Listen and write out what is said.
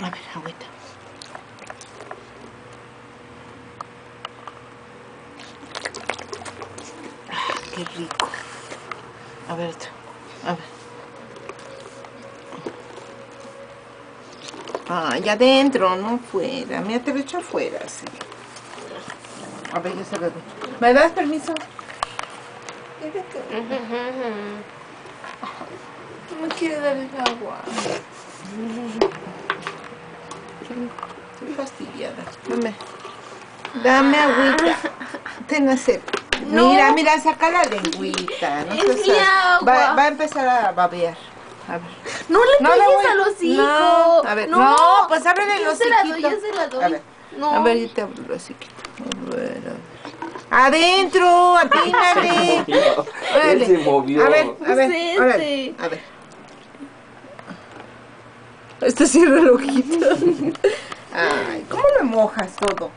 A ver, agüita. Ah, qué rico. A ver, otro. A ver. Ah, ya adentro, no fuera. Mira, te lo echo afuera, sí. A ver, yo se lo doy. ¿Me das permiso? No me quiere dar el agua. Estoy fastidiada. Dame agüita. Ten a hacer. No. Mira, mira, saca la lengüita. No Es seas mi así. agua. Va a empezar a babear. A ver. No le pegues voy. al hocico. No, a ver. No, pues ábrele el Yo se la doy, hociquito. yo se la doy. A ver. No. A ver, yo te abro el hociquito. A ver, a ver. ¡Adentro! ¡Atínale! Él se movió. A ver, Es órale, a ver. Este cierra el ojito. Ay, ¿cómo me mojas todo?